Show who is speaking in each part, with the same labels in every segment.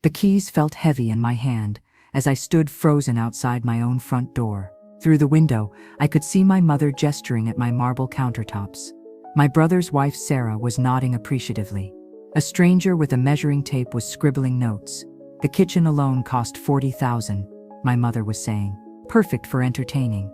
Speaker 1: The keys felt heavy in my hand as I stood frozen outside my own front door. Through the window, I could see my mother gesturing at my marble countertops. My brother's wife Sarah was nodding appreciatively. A stranger with a measuring tape was scribbling notes. The kitchen alone cost $40,000, my mother was saying. Perfect for entertaining.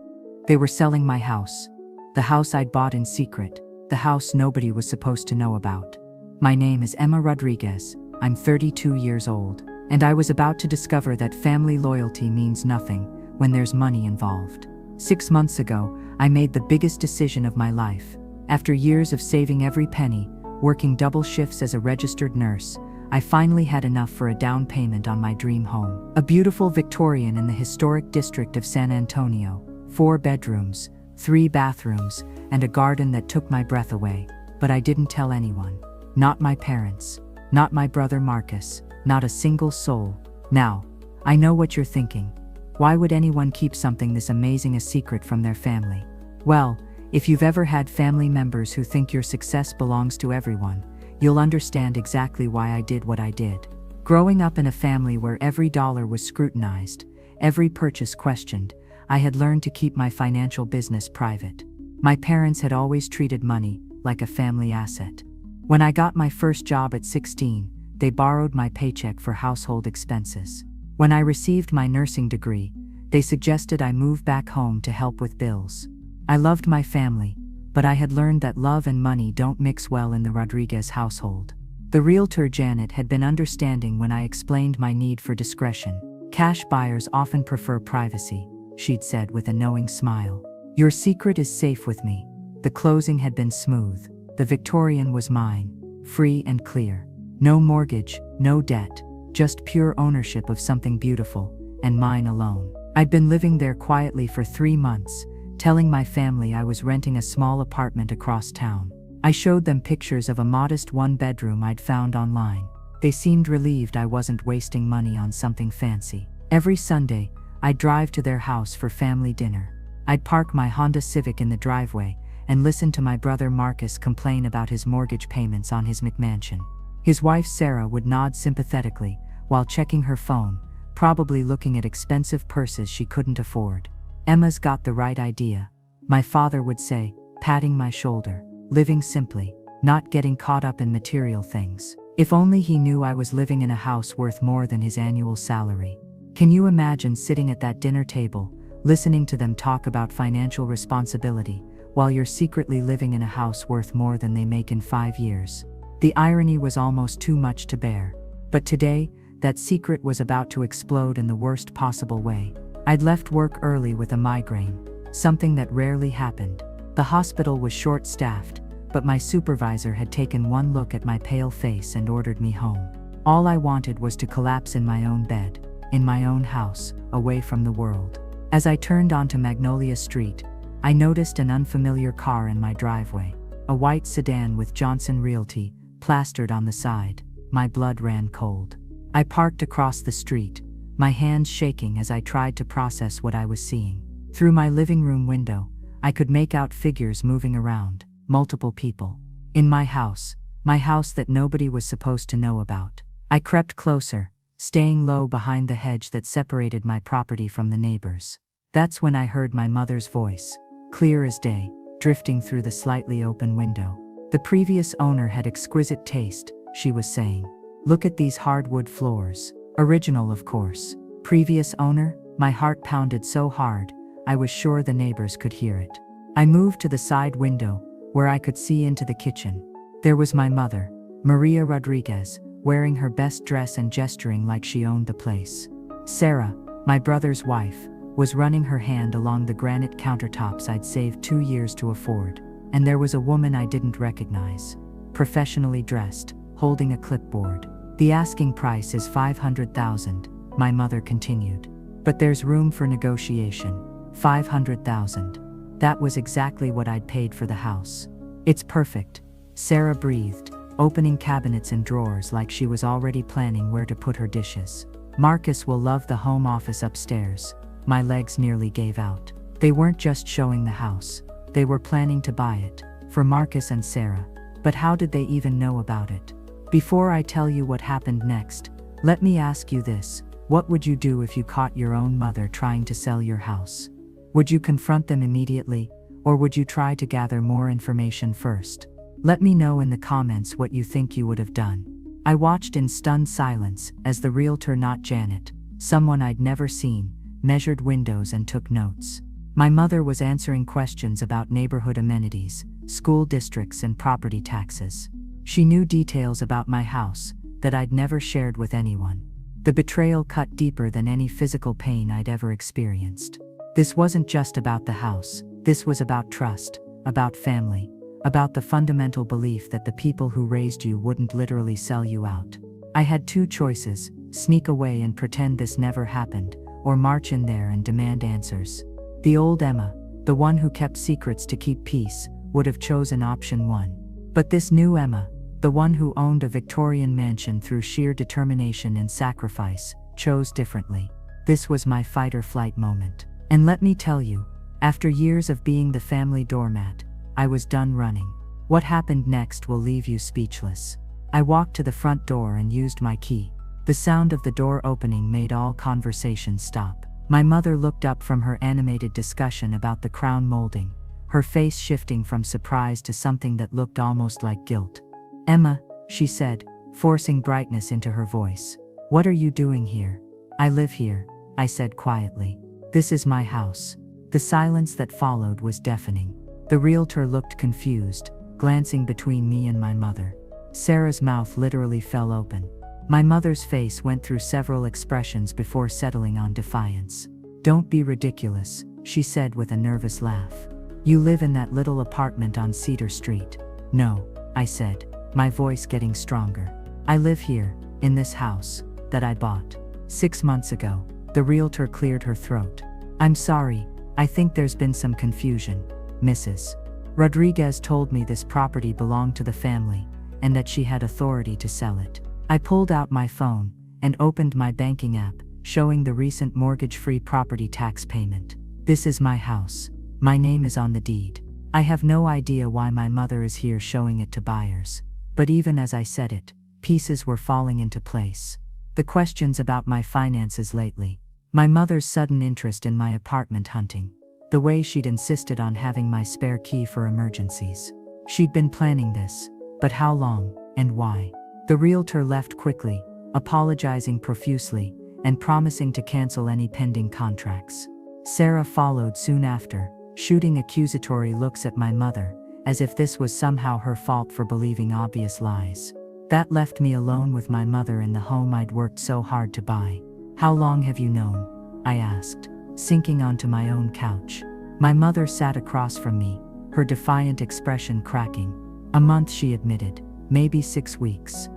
Speaker 1: They were selling my house. The house I'd bought in secret. The house nobody was supposed to know about. My name is Emma Rodriguez. I'm 32 years old, and I was about to discover that family loyalty means nothing when there's money involved. 6 months ago, I made the biggest decision of my life. After years of saving every penny, working double shifts as a registered nurse, I finally had enough for a down payment on my dream home. A beautiful Victorian in the historic district of San Antonio. 4 bedrooms, 3 bathrooms, and a garden that took my breath away. But I didn't tell anyone. Not my parents. Not my brother Marcus. Not a single soul. Now, I know what you're thinking. Why would anyone keep something this amazing a secret from their family? Well, if you've ever had family members who think your success belongs to everyone, you'll understand exactly why I did what I did. Growing up in a family where every dollar was scrutinized, every purchase questioned, I had learned to keep my financial business private. My parents had always treated money like a family asset. When I got my first job at 16, they borrowed my paycheck for household expenses. When I received my nursing degree, they suggested I move back home to help with bills. I loved my family, but I had learned that love and money don't mix well in the Rodriguez household. The realtor Janet had been understanding when I explained my need for discretion. Cash buyers often prefer privacy, she'd said with a knowing smile. Your secret is safe with me. The closing had been smooth. The Victorian was mine, free and clear. No mortgage, no debt, just pure ownership of something beautiful, and mine alone. I'd been living there quietly for 3 months, telling my family I was renting a small apartment across town. I showed them pictures of a modest 1-bedroom I'd found online. They seemed relieved I wasn't wasting money on something fancy. Every Sunday, I'd drive to their house for family dinner. I'd park my Honda Civic in the driveway and listen to my brother Marcus complain about his mortgage payments on his McMansion. His wife Sarah would nod sympathetically while checking her phone, probably looking at expensive purses she couldn't afford. Emma's got the right idea, my father would say, patting my shoulder. Living simply, not getting caught up in material things. If only he knew I was living in a house worth more than his annual salary. Can you imagine sitting at that dinner table, listening to them talk about financial responsibility, while you're secretly living in a house worth more than they make in 5 years? The irony was almost too much to bear. But today, that secret was about to explode in the worst possible way. I'd left work early with a migraine, something that rarely happened. The hospital was short-staffed, but my supervisor had taken one look at my pale face and ordered me home. All I wanted was to collapse in my own bed, in my own house, away from the world. As I turned onto Magnolia Street, I noticed an unfamiliar car in my driveway, a white sedan with Johnson Realty plastered on the side. My blood ran cold. I parked across the street, my hands shaking as I tried to process what I was seeing. Through my living room window, I could make out figures moving around, multiple people. In my house that nobody was supposed to know about. I crept closer, staying low behind the hedge that separated my property from the neighbors. That's when I heard my mother's voice, clear as day, drifting through the slightly open window. The previous owner had exquisite taste, she was saying. Look at these hardwood floors. Original, of course. Previous owner? My heart pounded so hard, I was sure the neighbors could hear it. I moved to the side window, where I could see into the kitchen. There was my mother, Maria Rodriguez, wearing her best dress and gesturing like she owned the place. Sarah, my brother's wife, was running her hand along the granite countertops I'd saved 2 years to afford. And there was a woman I didn't recognize, professionally dressed, holding a clipboard. The asking price is $500,000, my mother continued. But there's room for negotiation. $500,000. That was exactly what I'd paid for the house. It's perfect, Sarah breathed, opening cabinets and drawers like she was already planning where to put her dishes. Marcus will love the home office upstairs. My legs nearly gave out. They weren't just showing the house. They were planning to buy it, for Marcus and Sarah. But how did they even know about it? Before I tell you what happened next, Let me ask you this. What would you do if you caught your own mother trying to sell your house? Would you confront them immediately, or would you try to gather more information first? Let me know in the comments what you think you would have done. I watched in stunned silence as the realtor, not Janet, someone I'd never seen, measured windows and took notes. My mother was answering questions about neighborhood amenities, school districts, and property taxes. She knew details about my house that I'd never shared with anyone. The betrayal cut deeper than any physical pain I'd ever experienced. This wasn't just about the house. This was about trust, about family, about the fundamental belief that the people who raised you wouldn't literally sell you out. I had two choices: sneak away and pretend this never happened, or march in there and demand answers. The old Emma, the one who kept secrets to keep peace, would have chosen option one. But this new Emma, the one who owned a Victorian mansion through sheer determination and sacrifice, chose differently. This was my fight or flight moment. And let me tell you, after years of being the family doormat, I was done running. What happened next will leave you speechless. I walked to the front door and used my key. The sound of the door opening made all conversation stop. My mother looked up from her animated discussion about the crown molding, her face shifting from surprise to something that looked almost like guilt. "Emma," she said, forcing brightness into her voice. "What are you doing here?" "I live here," I said quietly. "This is my house." The silence that followed was deafening. The realtor looked confused, glancing between me and my mother. Sarah's mouth literally fell open. My mother's face went through several expressions before settling on defiance. "Don't be ridiculous," she said with a nervous laugh. "You live in that little apartment on Cedar Street." "No," I said, my voice getting stronger. "I live here, in this house, that I bought 6 months ago." The realtor cleared her throat. "I'm sorry, I think there's been some confusion. Mrs. Rodriguez told me this property belonged to the family, and that she had authority to sell it." I pulled out my phone and opened my banking app, showing the recent mortgage-free property tax payment. "This is my house. My name is on the deed." I have no idea why my mother is here showing it to buyers. But even as I said it, pieces were falling into place. The questions about my finances lately, my mother's sudden interest in my apartment hunting, the way she'd insisted on having my spare key for emergencies. She'd been planning this, but how long, and why? The realtor left quickly, apologizing profusely, and promising to cancel any pending contracts. Sarah followed soon after, shooting accusatory looks at my mother, as if this was somehow her fault for believing obvious lies. That left me alone with my mother in the home I'd worked so hard to buy. "How long have you known?" I asked, sinking onto my own couch. My mother sat across from me, her defiant expression cracking. "A month," she admitted. "Maybe 6 weeks."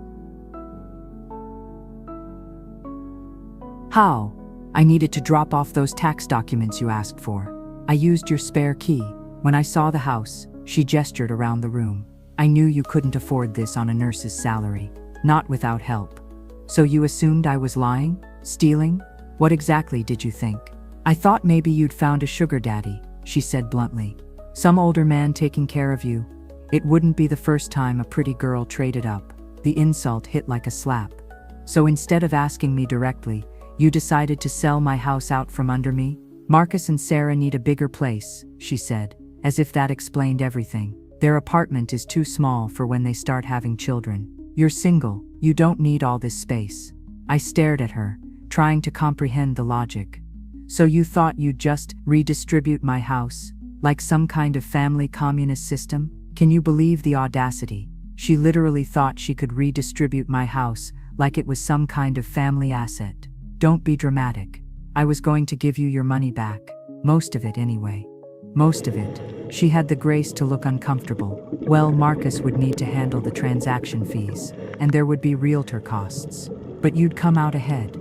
Speaker 1: "How?" "I needed to drop off those tax documents you asked for. I used your spare key. When I saw the house," she gestured around the room, "I knew you couldn't afford this on a nurse's salary. Not without help." "So you assumed I was lying? Stealing? What exactly did you think?" "I thought maybe you'd found a sugar daddy," she said bluntly. "Some older man taking care of you. It wouldn't be the first time a pretty girl traded up." The insult hit like a slap. "So instead of asking me directly, you decided to sell my house out from under me?" "Marcus and Sarah need a bigger place," she said, as if that explained everything. "Their apartment is too small for when they start having children. You're single, you don't need all this space." I stared at her, trying to comprehend the logic. "So you thought you'd just redistribute my house, like some kind of family communist system? Can you believe the audacity? She literally thought she could redistribute my house like it was some kind of family asset. Don't be dramatic. I was going to give you your money back. Most of it anyway." "Most of it." She had the grace to look uncomfortable. "Well, Marcus would need to handle the transaction fees, and there would be realtor costs. But you'd come out ahead."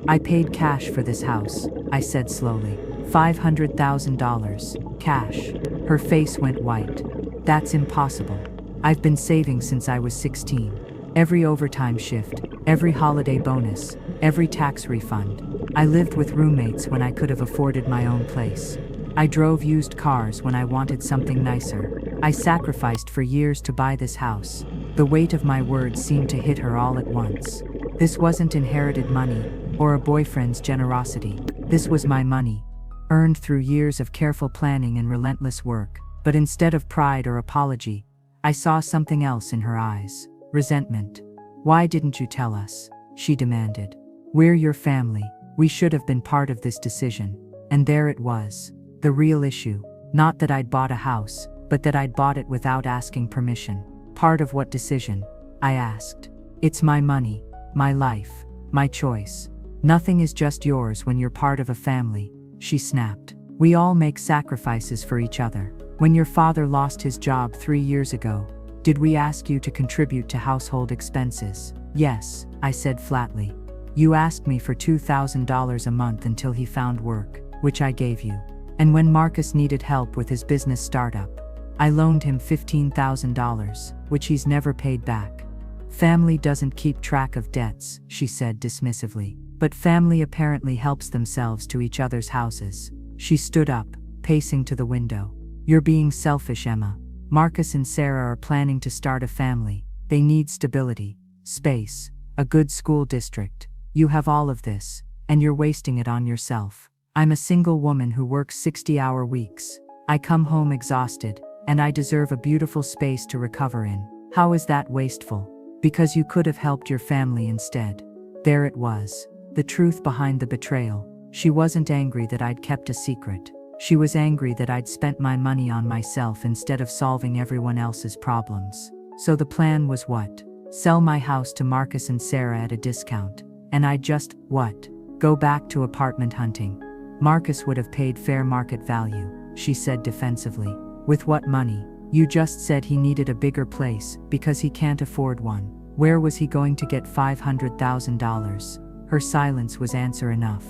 Speaker 1: "I paid cash for this house," I said slowly. $500,000, cash." Her face went white. "That's impossible. I've been saving since I was 16. Every overtime shift, every holiday bonus, every tax refund. I lived with roommates when I could have afforded my own place. I drove used cars when I wanted something nicer. I sacrificed for years to buy this house." The weight of my words seemed to hit her all at once. This wasn't inherited money or a boyfriend's generosity. This was my money, earned through years of careful planning and relentless work. But instead of pride or apology, I saw something else in her eyes. Resentment. "Why didn't you tell us?" she demanded. "We're your family. We should have been part of this decision." And there it was. The real issue. Not that I'd bought a house, but that I'd bought it without asking permission. "Part of what decision?" I asked. "It's my money, my life, my choice. Nothing is just yours when you're part of a family," she snapped. "We all make sacrifices for each other. When your father lost his job 3 years ago, did we ask you to contribute to household expenses?" "Yes," I said flatly. "You asked me for $2,000 a month until he found work, which I gave you. And when Marcus needed help with his business startup, I loaned him $15,000, which he's never paid back." "Family doesn't keep track of debts," she said dismissively. "But family apparently helps themselves to each other's houses." She stood up, pacing to the window. "You're being selfish, Emma. Marcus and Sarah are planning to start a family. They need stability, space, a good school district. You have all of this, and you're wasting it on yourself. I'm a single woman who works 60-hour weeks. I come home exhausted, and I deserve a beautiful space to recover in. How is that wasteful? Because you could have helped your family instead." There it was. The truth behind the betrayal. She wasn't angry that I'd kept a secret. She was angry that I'd spent my money on myself instead of solving everyone else's problems. So the plan was what? Sell my house to Marcus and Sarah at a discount. And I'd just, what? Go back to apartment hunting. "Marcus would have paid fair market value," she said defensively. "With what money? You just said he needed a bigger place because he can't afford one. Where was he going to get $500,000? Her silence was answer enough.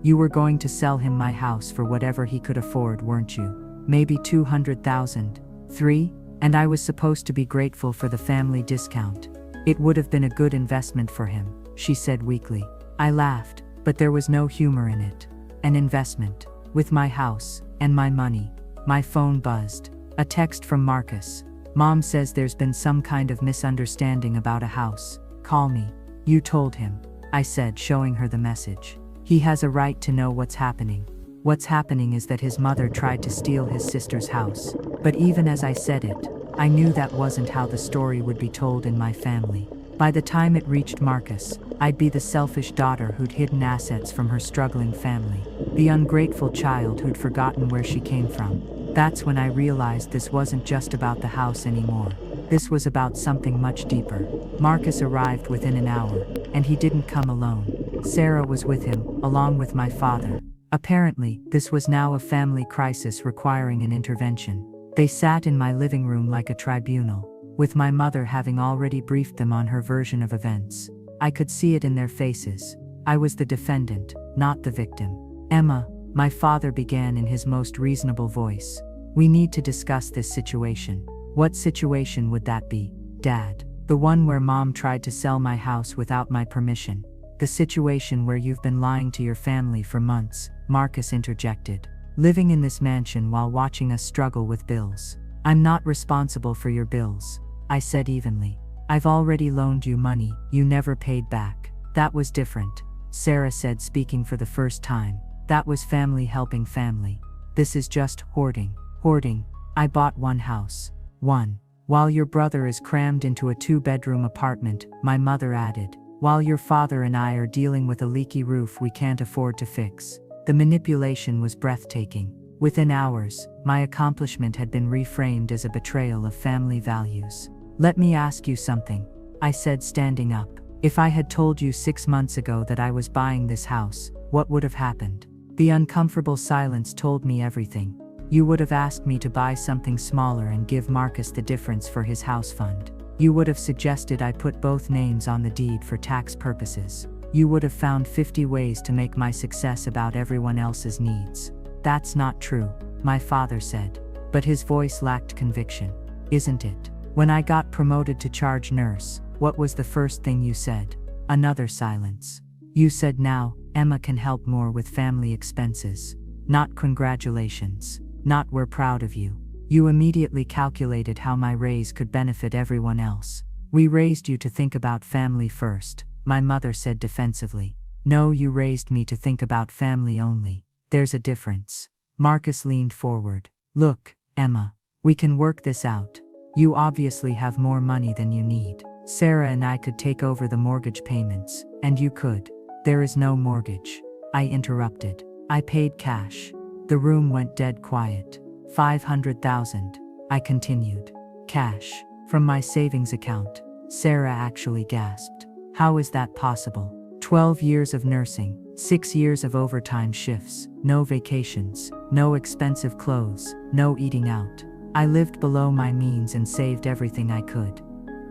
Speaker 1: "You were going to sell him my house for whatever he could afford, weren't you? Maybe 200,000? 3? And I was supposed to be grateful for the family discount. It would have been a good investment for him," she said weakly. I laughed, but there was no humor in it. An investment. With my house, and my money. My phone buzzed. A text from Marcus. "Mom says there's been some kind of misunderstanding about a house. Call me." "You told him," I said, showing her the message. "He has a right to know what's happening. What's happening is that his mother tried to steal his sister's house." But even as I said it, I knew that wasn't how the story would be told in my family. By the time it reached Marcus, I'd be the selfish daughter who'd hidden assets from her struggling family. The ungrateful child who'd forgotten where she came from. That's when I realized this wasn't just about the house anymore. This was about something much deeper. Marcus arrived within an hour, and he didn't come alone. Sarah was with him, along with my father. Apparently, this was now a family crisis requiring an intervention. They sat in my living room like a tribunal, with my mother having already briefed them on her version of events. I could see it in their faces. I was the defendant, not the victim. "Emma," my father began in his most reasonable voice, "we need to discuss this situation." "What situation would that be, Dad?" "The one where Mom tried to sell my house without my permission. The situation where you've been lying to your family for months," Marcus interjected. "Living in this mansion while watching us struggle with bills." "I'm not responsible for your bills," I said evenly. "I've already loaned you money you never paid back." "That was different," Sarah said, speaking for the first time. "That was family helping family. This is just hoarding." "Hoarding? I bought one house." "One. While your brother is crammed into a 2-bedroom apartment," my mother added. "While your father and I are dealing with a leaky roof we can't afford to fix." The manipulation was breathtaking. Within hours, my accomplishment had been reframed as a betrayal of family values. "Let me ask you something," I said, standing up. "If I had told you 6 months ago that I was buying this house, what would have happened?" The uncomfortable silence told me everything. "You would have asked me to buy something smaller and give Marcus the difference for his house fund. You would have suggested I put both names on the deed for tax purposes. You would have found 50 ways to make my success about everyone else's needs." "That's not true," my father said, but his voice lacked conviction. "Isn't it? When I got promoted to charge nurse, what was the first thing you said?" Another silence. "You said now, Emma can help more with family expenses. Not congratulations. Not we're proud of you. You immediately calculated how my raise could benefit everyone else. We raised you to think about family first. my mother said defensively. No, you raised me to think about family only. There's a difference. Marcus leaned forward. Look, Emma, we can work this out. You obviously have more money than you need. Sarah and I could take over the mortgage payments, and you could. There is no mortgage. I interrupted. I paid cash. The room went dead quiet. 500,000. I continued. Cash. From my savings account. Sarah actually gasped. How is that possible? 12 years of nursing, 6 years of overtime shifts, no vacations, no expensive clothes, no eating out. I lived below my means and saved everything I could.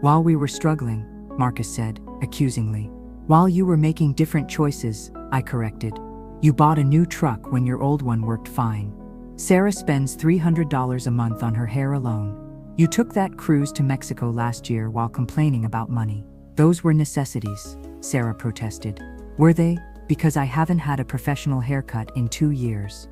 Speaker 1: While we were struggling, Marcus said, accusingly. While you were making different choices, I corrected. You bought a new truck when your old one worked fine. Sarah spends $300 a month on her hair alone. You took that cruise to Mexico last year while complaining about money. Those were necessities, Sarah protested. Were they? Because I haven't had a professional haircut in 2 years.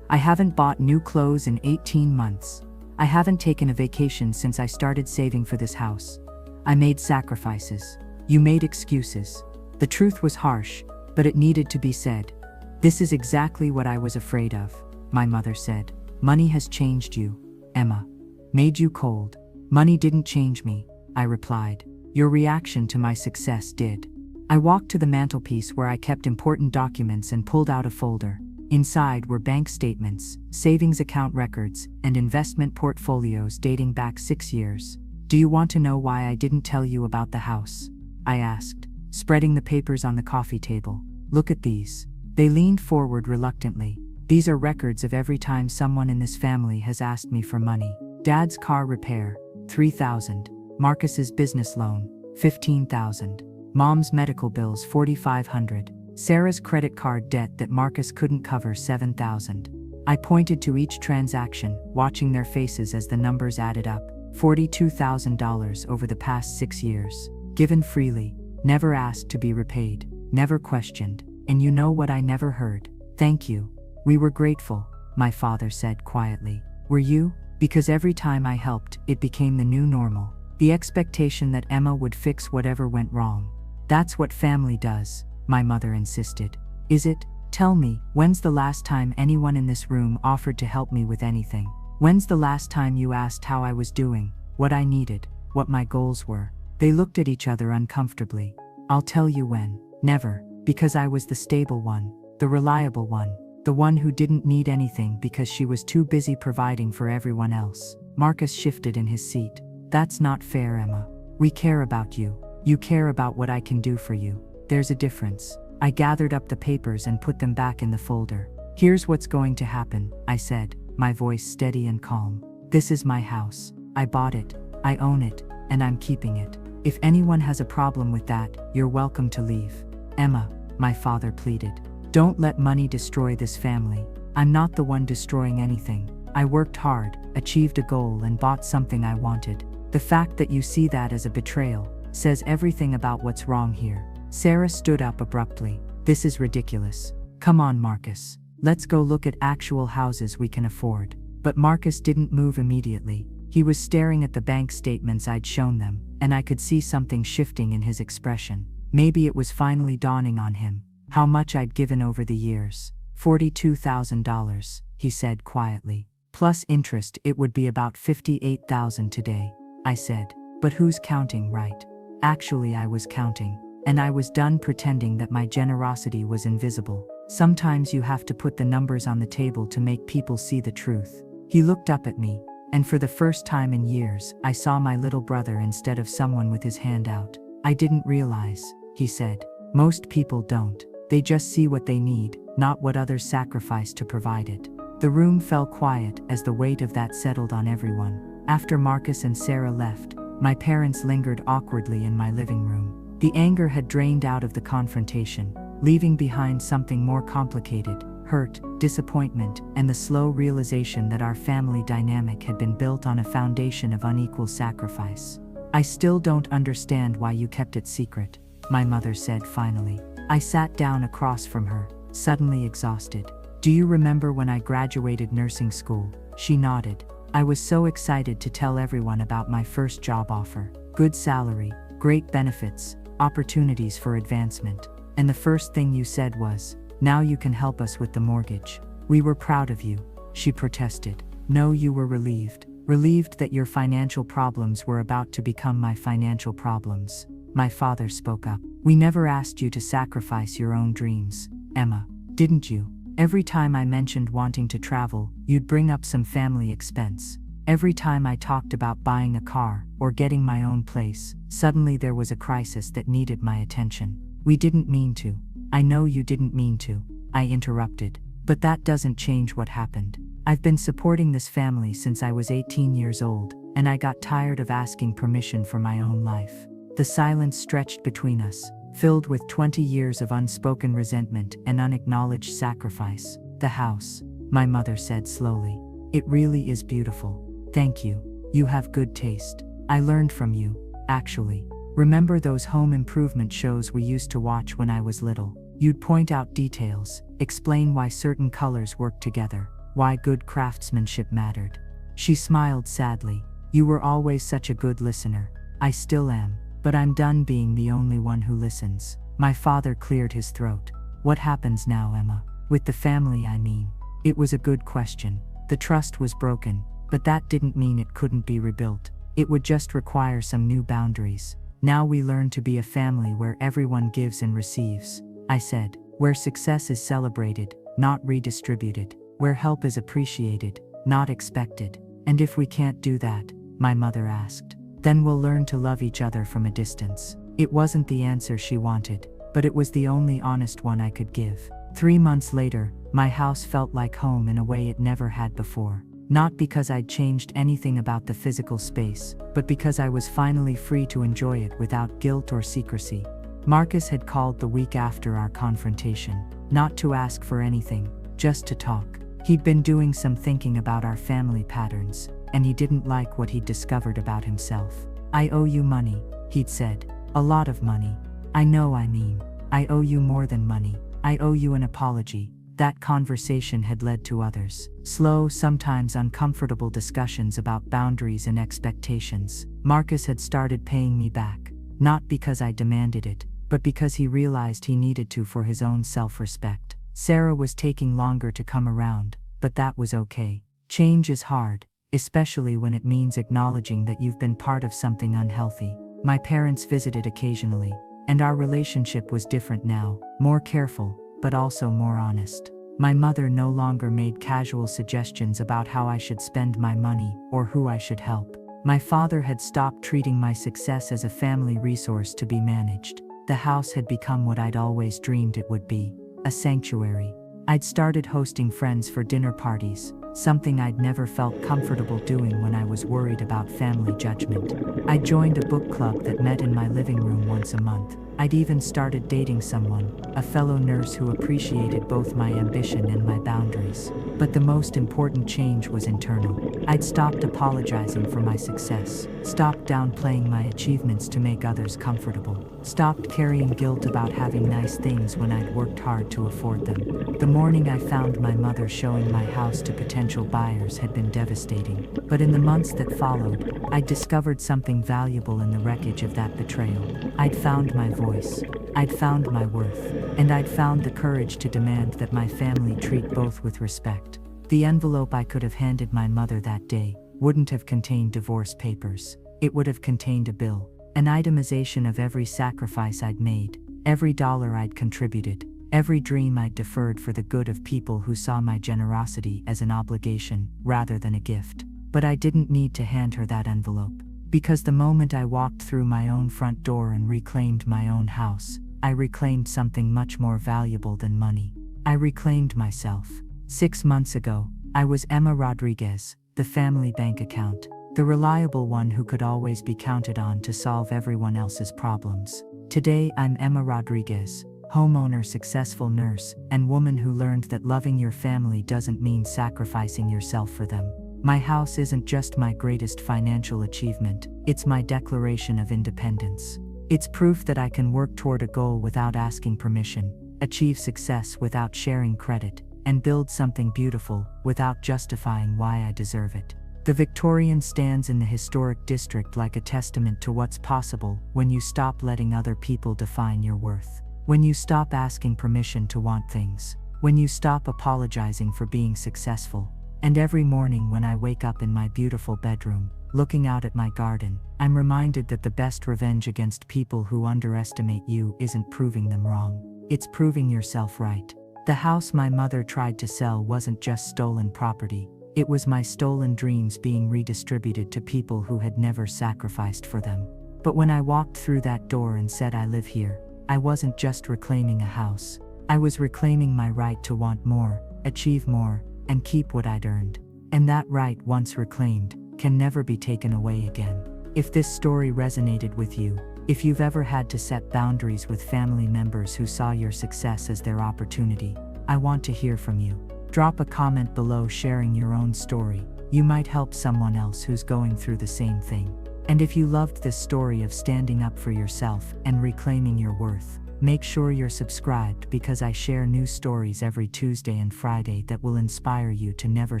Speaker 1: I haven't bought new clothes in 18 months. I haven't taken a vacation since I started saving for this house. I made sacrifices. You made excuses. The truth was harsh, but it needed to be said. This is exactly what I was afraid of, my mother said. Money has changed you, Emma. Made you cold. Money didn't change me, I replied. Your reaction to my success did. I walked to the mantelpiece where I kept important documents and pulled out a folder. Inside were bank statements, savings account records, and investment portfolios dating back 6 years. Do you want to know why I didn't tell you about the house? I asked, spreading the papers on the coffee table. Look at these. They leaned forward reluctantly. These are records of every time someone in this family has asked me for money. Dad's car repair, $3,000. Marcus's business loan, $15,000. Mom's medical bills, $4,500. Sarah's credit card debt that Marcus couldn't cover, $7,000. I pointed to each transaction, watching their faces as the numbers added up. $42,000 over the past 6 years. Given freely, never asked to be repaid, never questioned. And you know what I never heard? Thank you. We were grateful, my father said quietly. Were you? Because every time I helped, it became the new normal. The expectation that Emma would fix whatever went wrong. That's what family does, my mother insisted. Is it? Tell me, when's the last time anyone in this room offered to help me with anything? When's the last time you asked how I was doing, what I needed, what my goals were? They looked at each other uncomfortably. I'll tell you when. Never, because I was the stable one, the reliable one, the one who didn't need anything because she was too busy providing for everyone else. Marcus shifted in his seat. That's not fair, Emma. We care about you. You care about what I can do for you. There's a difference. I gathered up the papers and put them back in the folder. Here's what's going to happen, I said, my voice steady and calm. This is my house. I bought it. I own it, and I'm keeping it. If anyone has a problem with that, you're welcome to leave. Emma, my father pleaded. Don't let money destroy this family. I'm not the one destroying anything. I worked hard, achieved a goal, and bought something I wanted. The fact that you see that as a betrayal says everything about what's wrong here. Sarah stood up abruptly. This is ridiculous. Come on, Marcus. Let's go look at actual houses we can afford. But Marcus didn't move immediately. He was staring at the bank statements I'd shown them, and I could see something shifting in his expression. Maybe it was finally dawning on him how much I'd given over the years. $42,000, he said quietly. Plus interest, it would be about $58,000 today, I said. But who's counting, right? Actually, I was counting, and I was done pretending that my generosity was invisible. Sometimes you have to put the numbers on the table to make people see the truth. He looked up at me, and for the first time in years, I saw my little brother instead of someone with his hand out. I didn't realize, he said. Most people don't. They just see what they need, not what others sacrifice to provide it. The room fell quiet as the weight of that settled on everyone. After Marcus and Sarah left, my parents lingered awkwardly in my living room. The anger had drained out of the confrontation, leaving behind something more complicated: hurt, disappointment, and the slow realization that our family dynamic had been built on a foundation of unequal sacrifice. I still don't understand why you kept it secret, my mother said finally. I sat down across from her, suddenly exhausted. Do you remember when I graduated nursing school? She nodded. I was so excited to tell everyone about my first job offer. Good salary, great benefits, opportunities for advancement. And the first thing you said was, "Now you can help us with the mortgage." "We were proud of you," she protested. "No, you were relieved. Relieved that your financial problems were about to become my financial problems." My father spoke up. "We never asked you to sacrifice your own dreams, Emma. Didn't you? Every time I mentioned wanting to travel, you'd bring up some family expense. Every time I talked about buying a car or getting my own place, suddenly there was a crisis that needed my attention. We didn't mean to." "I know you didn't mean to," I interrupted. "But that doesn't change what happened. I've been supporting this family since I was 18 years old, and I got tired of asking permission for my own life." The silence stretched between us, filled with 20 years of unspoken resentment and unacknowledged sacrifice. "The house," my mother said slowly. "It really is beautiful. Thank you. You have good taste. I learned from you, actually. Remember those home improvement shows we used to watch when I was little? You'd point out details, explain why certain colors worked together, why good craftsmanship mattered." She smiled sadly. "You were always such a good listener. I still am. But I'm done being the only one who listens." My father cleared his throat. "What happens now, Emma? With the family, I mean?" It was a good question. The trust was broken, but that didn't mean it couldn't be rebuilt. It would just require some new boundaries. "Now we learn to be a family where everyone gives and receives," I said. "Where success is celebrated, not redistributed. Where help is appreciated, not expected." "And if we can't do that?" my mother asked. "Then we'll learn to love each other from a distance." It wasn't the answer she wanted, but it was the only honest one I could give. 3 months later, my house felt like home in a way it never had before. Not because I'd changed anything about the physical space, but because I was finally free to enjoy it without guilt or secrecy. Marcus had called the week after our confrontation, not to ask for anything, just to talk. He'd been doing some thinking about our family patterns, and he didn't like what he'd discovered about himself. "I owe you money," he'd said. "A lot of money. I mean, I owe you more than money. I owe you an apology." That conversation had led to others. Slow, sometimes uncomfortable discussions about boundaries and expectations. Marcus had started paying me back, not because I demanded it, but because he realized he needed to for his own self-respect. Sarah was taking longer to come around, but that was okay. Change is hard, especially when it means acknowledging that you've been part of something unhealthy. My parents visited occasionally, and our relationship was different now, more careful, but also more honest. My mother no longer made casual suggestions about how I should spend my money or who I should help. My father had stopped treating my success as a family resource to be managed. The house had become what I'd always dreamed it would be, a sanctuary. I'd started hosting friends for dinner parties, something I'd never felt comfortable doing when I was worried about family judgment. I joined a book club that met in my living room once a month. I'd even started dating someone, a fellow nurse who appreciated both my ambition and my boundaries. But the most important change was internal. I'd stopped apologizing for my success, stopped downplaying my achievements to make others comfortable, stopped carrying guilt about having nice things when I'd worked hard to afford them. The morning I found my mother showing my house to potential buyers had been devastating. But in the months that followed, I'd discovered something valuable in the wreckage of that betrayal. I'd found my voice, I'd found my worth, and I'd found the courage to demand that my family treat both with respect. The envelope I could have handed my mother that day wouldn't have contained divorce papers. It would have contained a bill, an itemization of every sacrifice I'd made, every dollar I'd contributed, every dream I'd deferred for the good of people who saw my generosity as an obligation rather than a gift. But I didn't need to hand her that envelope. Because the moment I walked through my own front door and reclaimed my own house, I reclaimed something much more valuable than money. I reclaimed myself. 6 months ago, I was Emma Rodriguez, the family bank account, the reliable one who could always be counted on to solve everyone else's problems. Today, I'm Emma Rodriguez, homeowner, successful nurse, and woman who learned that loving your family doesn't mean sacrificing yourself for them. My house isn't just my greatest financial achievement, it's my declaration of independence. It's proof that I can work toward a goal without asking permission, achieve success without sharing credit, and build something beautiful without justifying why I deserve it. The Victorian stands in the historic district like a testament to what's possible when you stop letting other people define your worth. When you stop asking permission to want things. When you stop apologizing for being successful. And every morning when I wake up in my beautiful bedroom, looking out at my garden, I'm reminded that the best revenge against people who underestimate you isn't proving them wrong. It's proving yourself right. The house my mother tried to sell wasn't just stolen property. It was my stolen dreams being redistributed to people who had never sacrificed for them. But when I walked through that door and said I live here, I wasn't just reclaiming a house. I was reclaiming my right to want more, achieve more, and keep what I'd earned. And that right, once reclaimed, can never be taken away again. If this story resonated with you, if you've ever had to set boundaries with family members who saw your success as their opportunity, I want to hear from you. Drop a comment below sharing your own story. You might help someone else who's going through the same thing. And if you loved this story of standing up for yourself and reclaiming your worth, make sure you're subscribed because I share new stories every Tuesday and Friday that will inspire you to never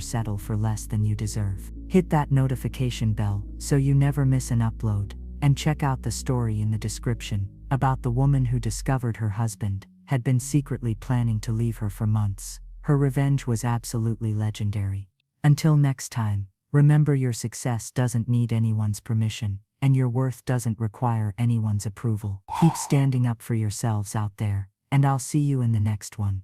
Speaker 1: settle for less than you deserve. Hit that notification bell so you never miss an upload, and check out the story in the description about the woman who discovered her husband had been secretly planning to leave her for months. Her revenge was absolutely legendary. Until next time, remember your success doesn't need anyone's permission, and your worth doesn't require anyone's approval. Keep standing up for yourselves out there, and I'll see you in the next one.